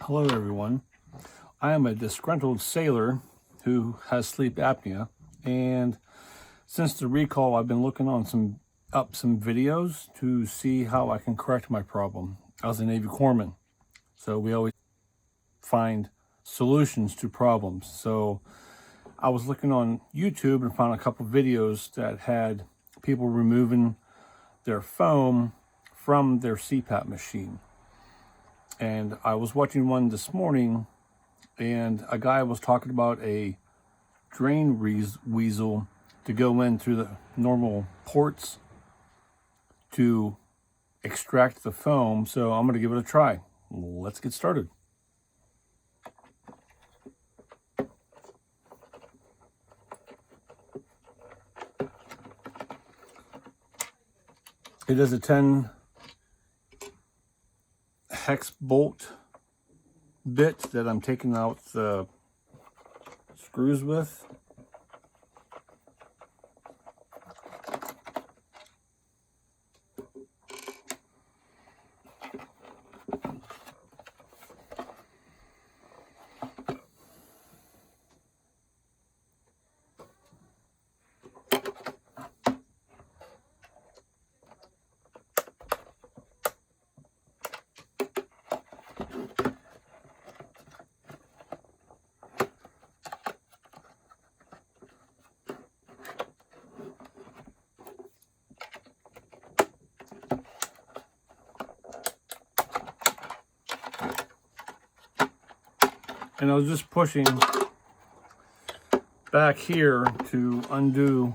Hello everyone. I am a disgruntled sailor who has sleep apnea, and since the recall I've been looking on some videos to see how I can correct my problem. I was a Navy corpsman, so we always find solutions to problems. So I was looking on YouTube and found a couple videos that had people removing their foam from their CPAP machine. And I was watching one this morning, and a guy was talking about a drain weasel to go in through the normal ports to extract the foam. So I'm going to give it a try. Let's get started. It is a 10 hex bolt bit that I'm taking out the screws with. And I was just pushing back here to undo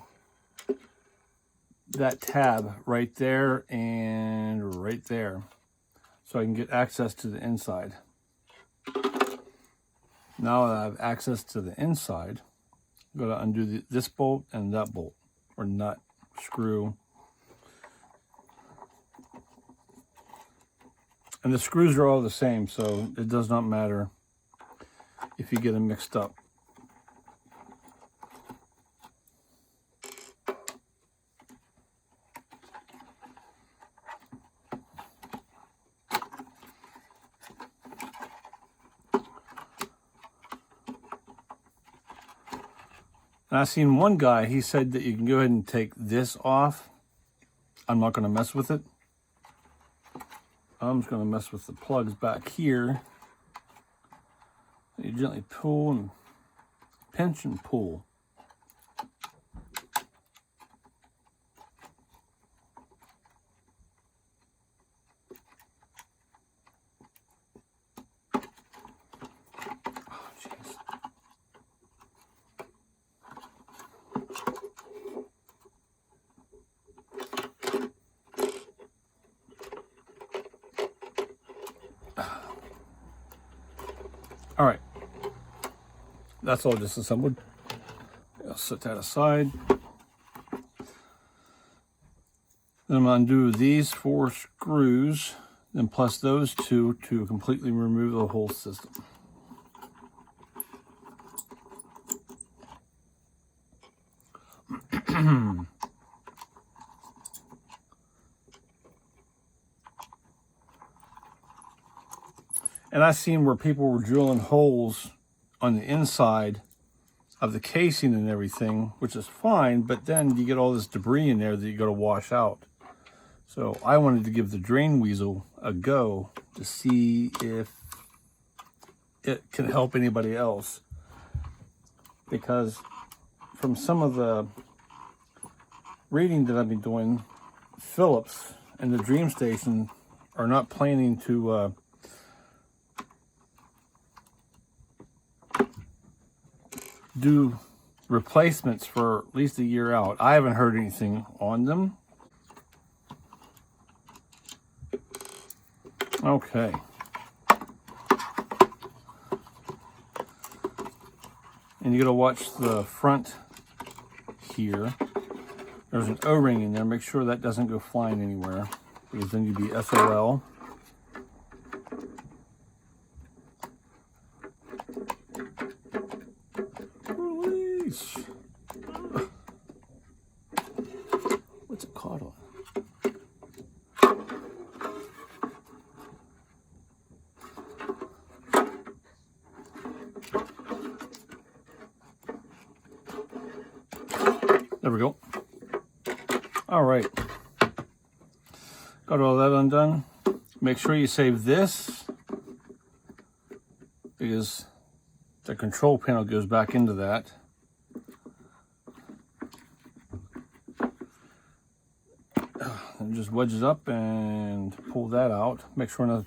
that tab right there and right there, so I can get access to the inside. Now that I have access to the inside, I'm going to undo this bolt and that bolt, or nut, screw. And the screws are all the same, so it does not matter if you get them mixed up. And I seen one guy, he said that you can go ahead and take this off. I'm not going to mess with it. I'm just going to mess with the plugs back here. You gently pull and pinch and pull. Oh, jeez. All right. That's all disassembled. I'll set that aside. Then I'm going to undo these 4 screws, then plus those 2 to completely remove the whole system. And I seen where people were drilling holes on the inside of the casing and everything, which is fine, but then you get all this debris in there that you got to wash out. So I wanted to give the drain weasel a go to see if it can help anybody else. Because from some of the reading that I've been doing, Philips and the DreamStation are not planning to do replacements for at least a year out. I haven't heard anything on them. Okay. And you gotta watch the front here. There's an O-ring in there. Make sure that doesn't go flying anywhere, because then you'd be SOL. Release. What's it caught on? There we go. All right. Got all that undone. Make sure you save this because the control panel goes back into that. And just wedge it up and pull that out. Make sure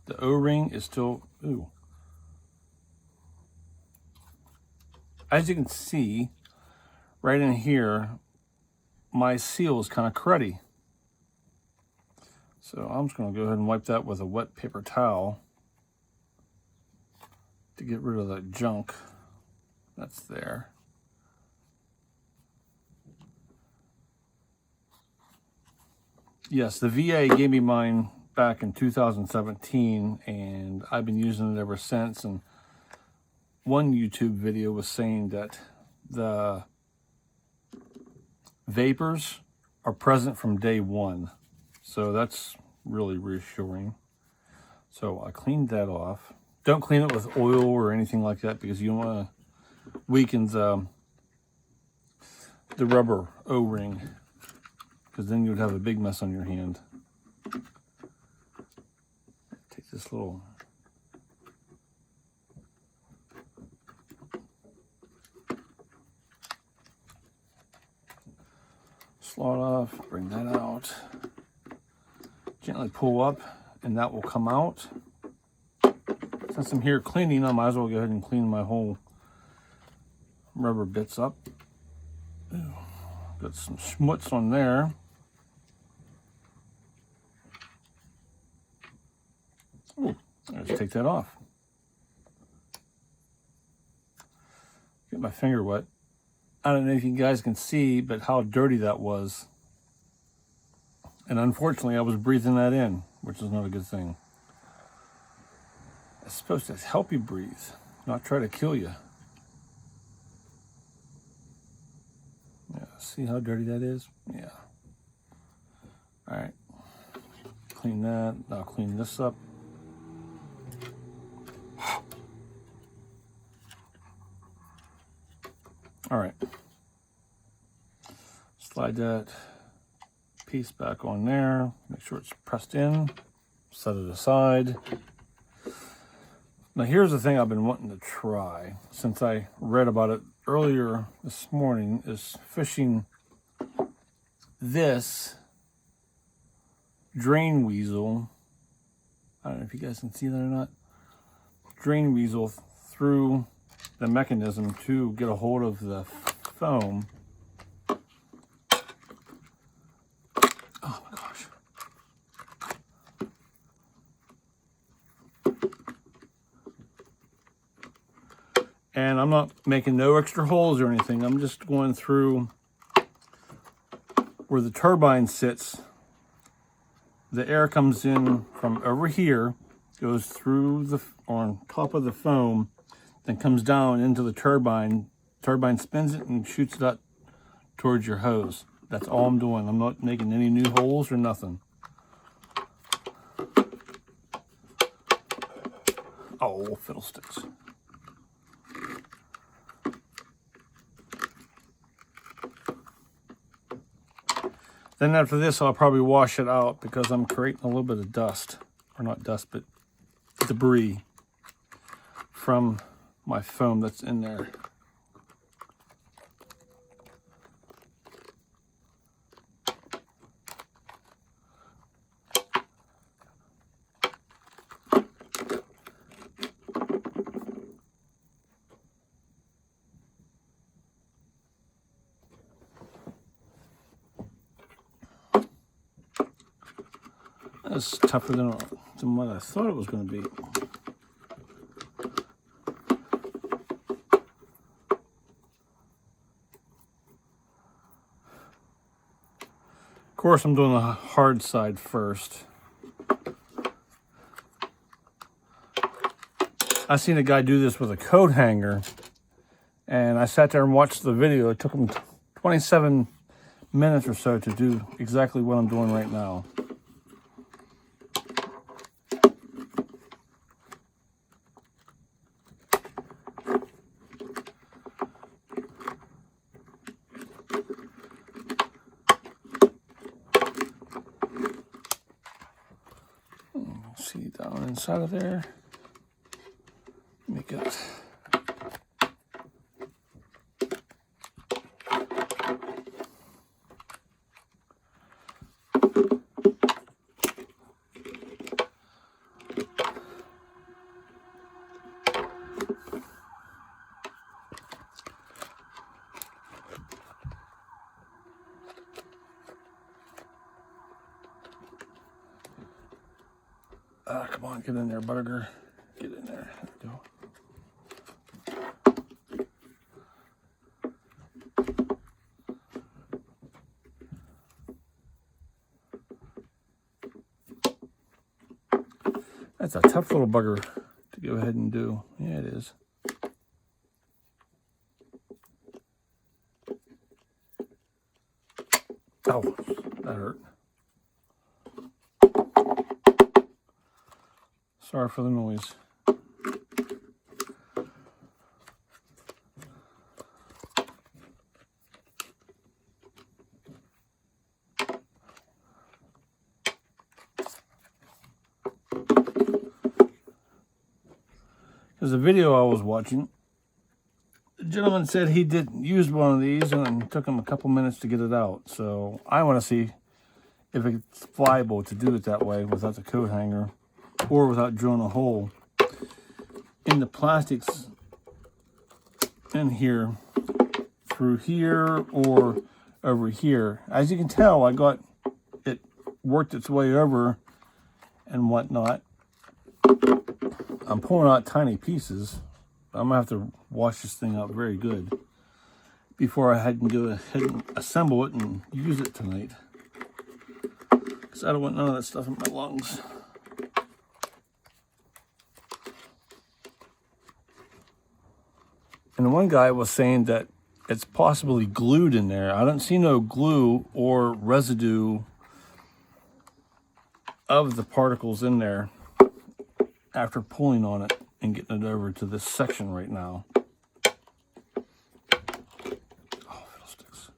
the O-ring is still, ooh. As you can see, right in here, my seal is kind of cruddy. So I'm just going to go ahead and wipe that with a wet paper towel to get rid of that junk that's there. Yes, the VA gave me mine back in 2017, and I've been using it ever since. And one YouTube video was saying that the vapors are present from day one. So that's really reassuring. So I cleaned that off. Don't clean it with oil or anything like that because you don't want to weaken the rubber O-ring, because then you would have a big mess on your hand. Take this little slot off, bring that out, gently pull up, and that will come out. Since I'm here cleaning, I might as well go ahead and clean my whole rubber bits up. Ooh, got some schmutz on there. Ooh, let's take that off. Get my finger wet. I don't know if you guys can see, but how dirty that was. And unfortunately, I was breathing that in, which is not a good thing. It's supposed to help you breathe, not try to kill you. Yeah, see how dirty that is? Yeah. All right. Clean that. I'll clean this up. All right. Slide that piece back on there. Make sure it's pressed in. Set it aside. Now here's the thing I've been wanting to try since I read about it earlier this morning, is fishing this drain weasel. I don't know if you guys can see that or not. Drain weasel through the mechanism to get a hold of the foam. Oh my gosh. And I'm not making no extra holes or anything. I'm just going through where the turbine sits. The air comes in from over here, goes through the on top of the foam, then comes down into the turbine. Turbine spins it and shoots it up towards your hose. That's all I'm doing. I'm not making any new holes or nothing. Oh, fiddlesticks. Then after this, I'll probably wash it out because I'm creating a little bit of dust. Or not dust, but debris from my foam that's in there. That's tougher than what I thought it was going to be. Of course, I'm doing the hard side first. I seen a guy do this with a coat hanger, and I sat there and watched the video. It took him 27 minutes or so to do exactly what I'm doing right now. See down inside of there. Make it. Come on, get in there, Buttiger. Get in there. There we go. That's a tough little bugger to go ahead and do. Yeah, it is. Oh, that hurt. Sorry for the noise. There's a video I was watching. The gentleman said he didn't use one of these and it took him a couple minutes to get it out. So I want to see if it's viable to do it that way without the coat hanger or without drilling a hole in the plastics in here, through here or over here. As you can tell, I got it worked its way over and whatnot. I'm pulling out tiny pieces. I'm gonna have to wash this thing out very good before I can go ahead and assemble it and use it tonight, because I don't want none of that stuff in my lungs. And one guy was saying that it's possibly glued in there. I don't see no glue or residue of the particles in there after pulling on it and getting it over to this section right now. Oh, fiddlesticks.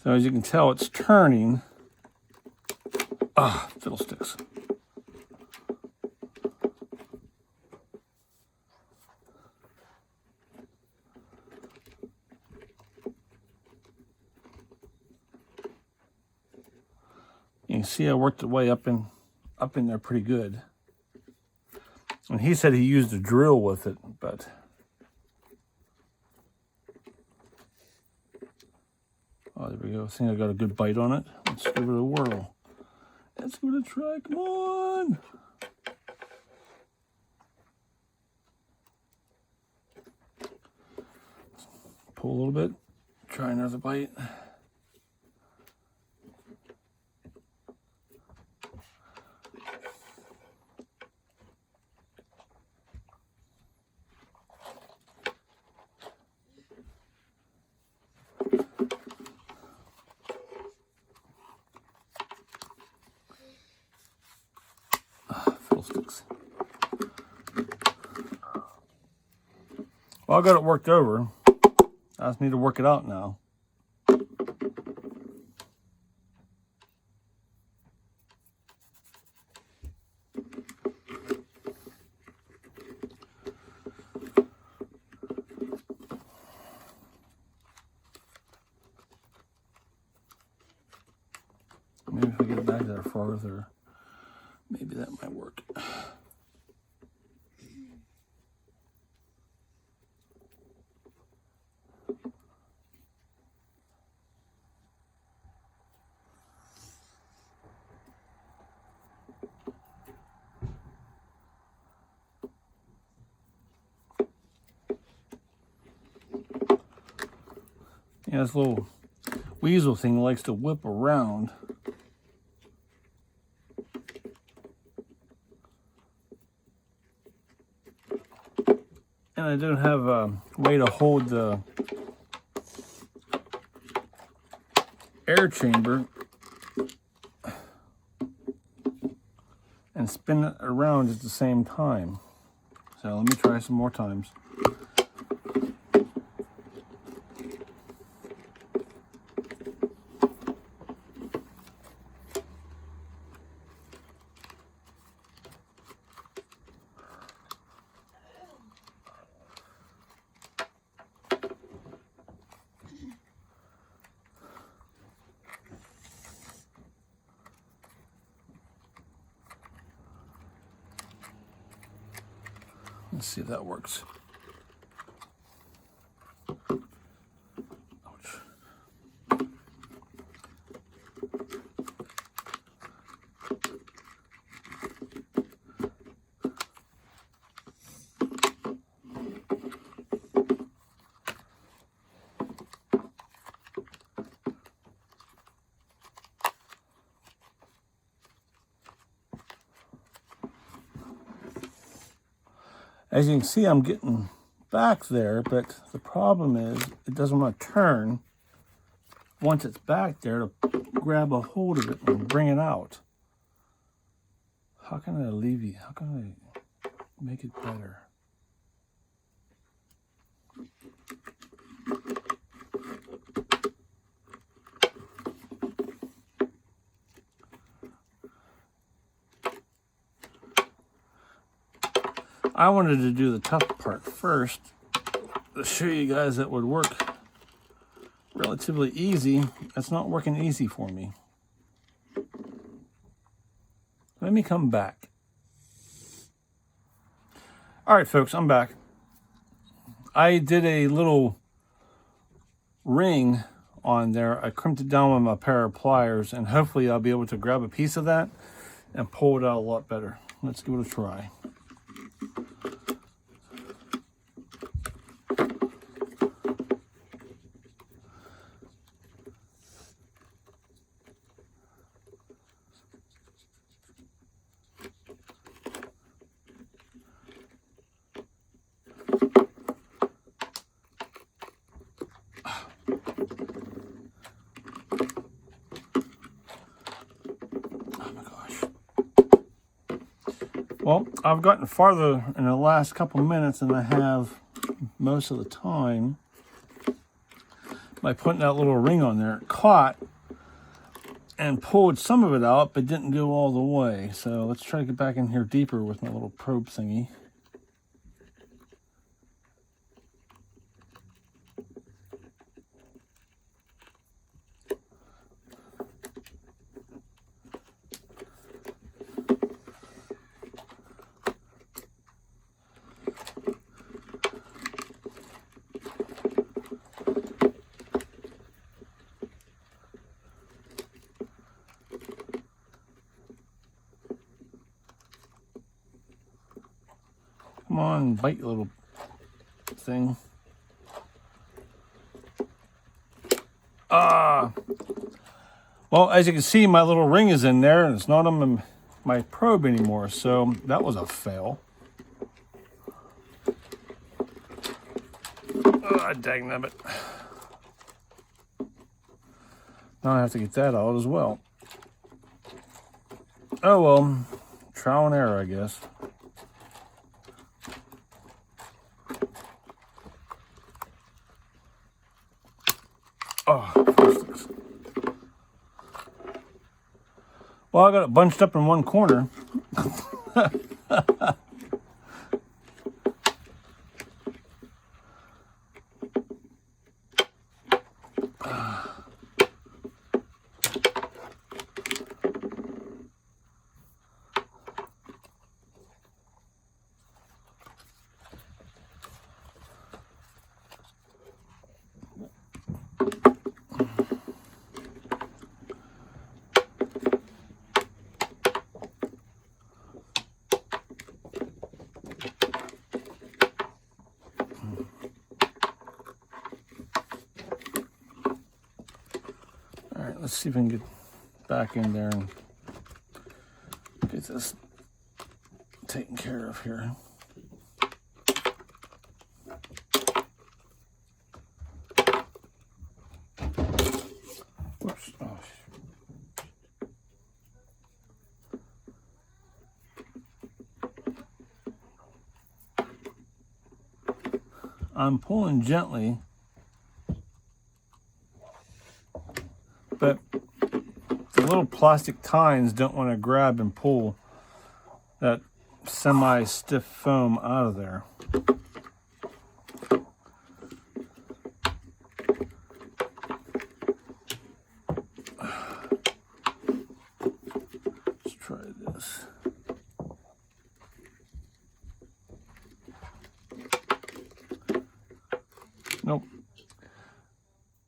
So as you can tell, it's turning. Ah, fiddlesticks. You can see I worked the way up in there pretty good. And he said he used a drill with it, but oh, there we go. I think I got a good bite on it. Let's give it a whirl. Let's give it a try. Come on. Pull a little bit. Try another bite. Fiddlesticks. Well, I got it worked over. I just need to work it out now. Maybe if I get it back there farther, maybe that might work. Yeah, this little weasel thing likes to whip around. And I don't have a way to hold the air chamber and spin it around at the same time. So let me try some more times. Let's see if that works. Ouch. As you can see, I'm getting back there, but the problem is it doesn't want to turn once it's back there to grab a hold of it and bring it out. How can I alleviate? How can I make it better? I wanted to do the tough part first to show you guys that would work relatively easy. It's not working easy for me. Let me come back. All right, folks, I'm back. I did a little ring on there. I crimped it down with my pair of pliers, and hopefully I'll be able to grab a piece of that and pull it out a lot better. Let's give it a try. Well, I've gotten farther in the last couple minutes than I have most of the time by putting that little ring on there. It caught and pulled some of it out, but didn't go all the way. So let's try to get back in here deeper with my little probe thingy. Come on, bite, you little thing. Well, as you can see, my little ring is in there, and it's not on my probe anymore, so that was a fail. Dang nabbit. Now I have to get that out as well. Oh well, trial and error, I guess. Oh, well, I got it bunched up in one corner. Let's see if we can get back in there and get this taken care of here. Whoops. Oh. I'm pulling gently, but the little plastic tines don't want to grab and pull that semi-stiff foam out of there. Let's try this.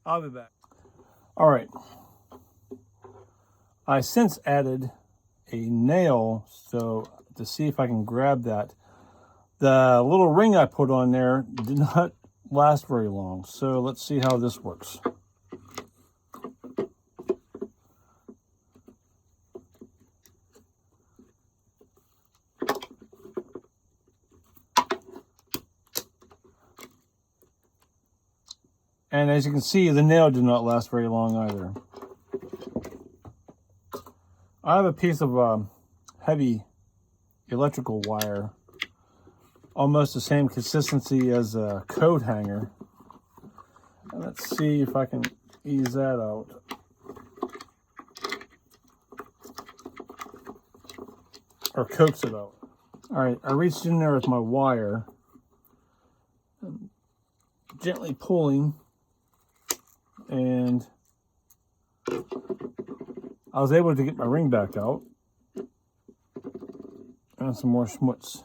I'll be back. All right. I since added a nail so to see if I can grab that. The little ring I put on there did not last very long, so let's see how this works. And as you can see, the nail did not last very long either. I have a piece of heavy electrical wire, almost the same consistency as a coat hanger. And let's see if I can ease that out. Or coax it out. All right, I reached in there with my wire, gently pulling, and I was able to get my ring back out. And some more schmutz.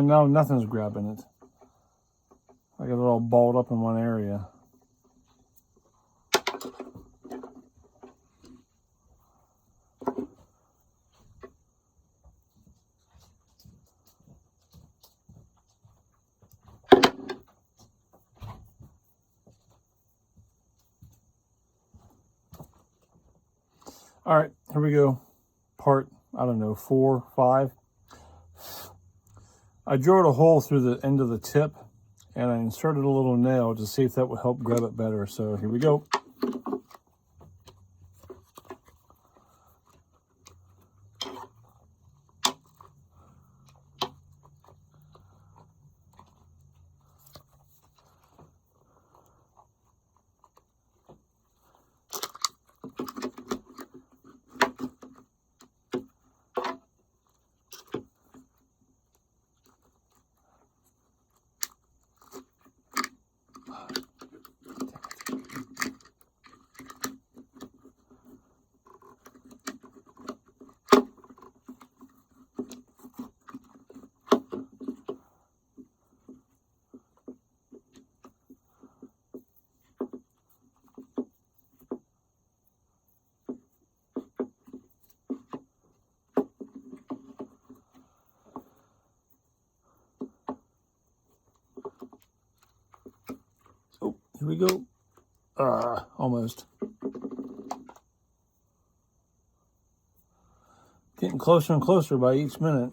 No, nothing's grabbing it. I got it all balled up in one area. All right, here we go. Part, I don't know, 4, 5. I drilled a hole through the end of the tip and I inserted a little nail to see if that would help grab it better. So here we go. Oh, here we go. Almost. Getting closer and closer by each minute.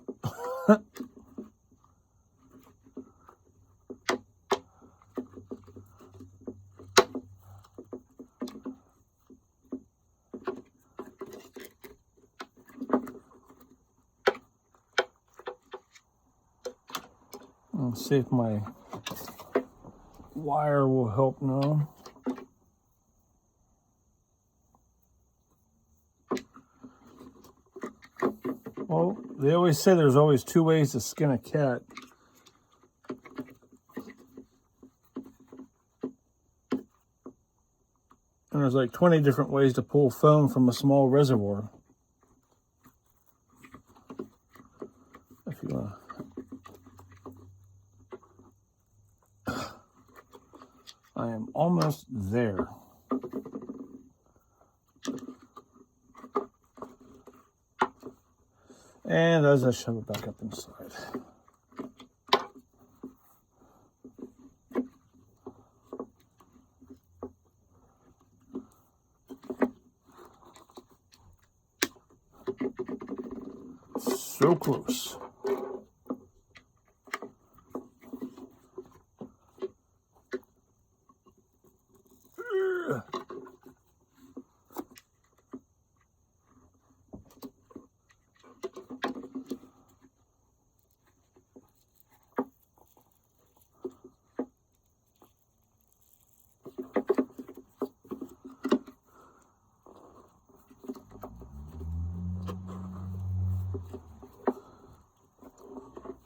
Let's see if my wire will help now. Well, they always say there's always 2 ways to skin a cat. And there's like 20 different ways to pull foam from a small reservoir. If you want to. I am almost there. And as I shove it back up inside. So close.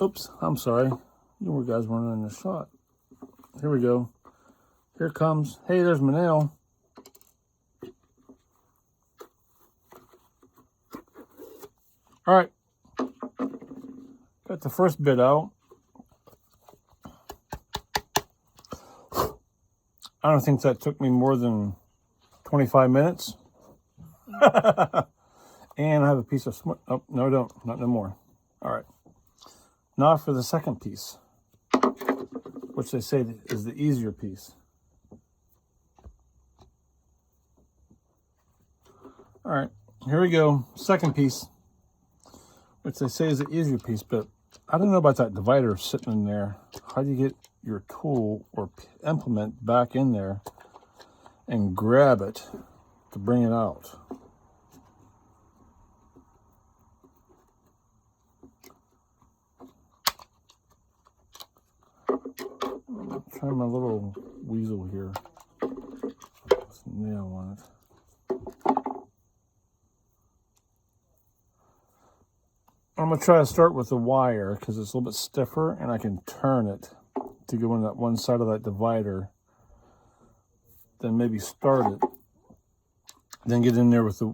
Oops, I'm sorry. You guys weren't in the shot. Here we go. Here it comes. Hey, there's my nail. All right. Got the first bit out. I don't think that took me more than 25 minutes. And I have a piece of oh, no, I don't. Not no more. All right. Now for the second piece, which they say is the easier piece. All right, here we go. Second piece, which they say is the easier piece, but I don't know about that divider sitting in there. How do you get your tool or implement back in there and grab it to bring it out? Try my little weasel here. Nail on it. I'm going to try to start with the wire because it's a little bit stiffer and I can turn it to go in that one side of that divider. Then maybe start it. Then get in there with the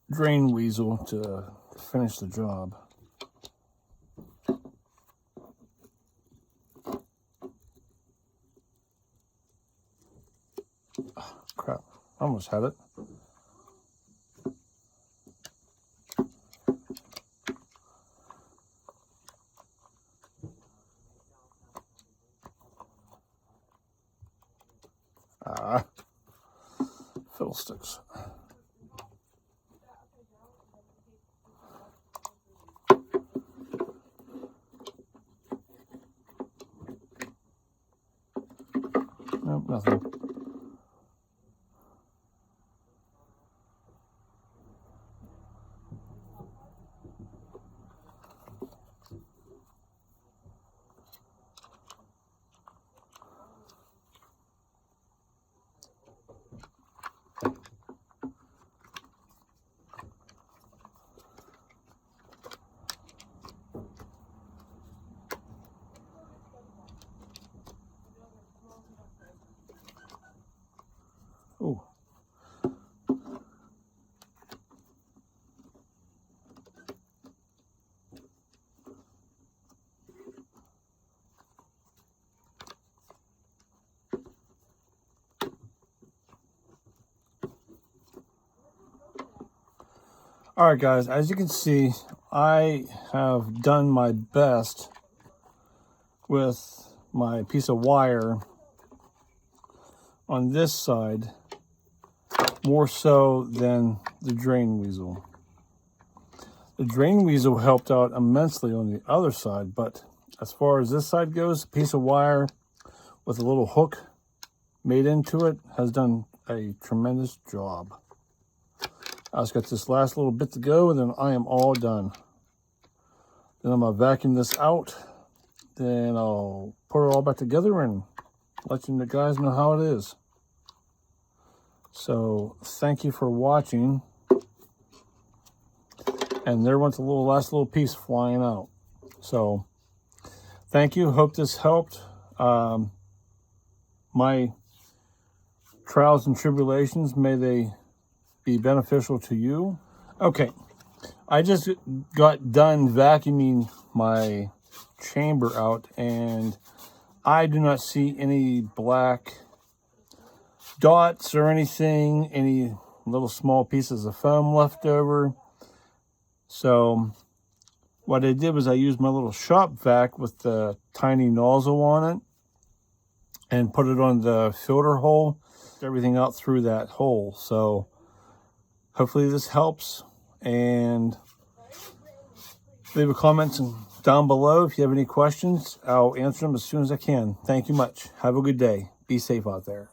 drain weasel to finish the job. Oh, crap, I almost had it. Fiddlesticks. Nope, nothing. Oh. All right, guys, as you can see, I have done my best with my piece of wire on this side, more so than the drain weasel. The drain weasel helped out immensely on the other side, but as far as this side goes, a piece of wire with a little hook made into it has done a tremendous job. I just got this last little bit to go, and then I am all done. Then I'm going to vacuum this out. Then I'll put it all back together and let you guys know how it is. So, thank you for watching. And there went the last little piece flying out. So, thank you. Hope this helped. My trials and tribulations, may they be beneficial to you. Okay, I just got done vacuuming my chamber out, and I do not see any black dots or anything, any little small pieces of foam left over. So what I did was I used my little shop vac with the tiny nozzle on it and put it on the filter hole, everything out through that hole. So hopefully this helps, and leave a comment down below if you have any questions. I'll answer them as soon as I can. Thank you much. Have a good day. Be safe out there.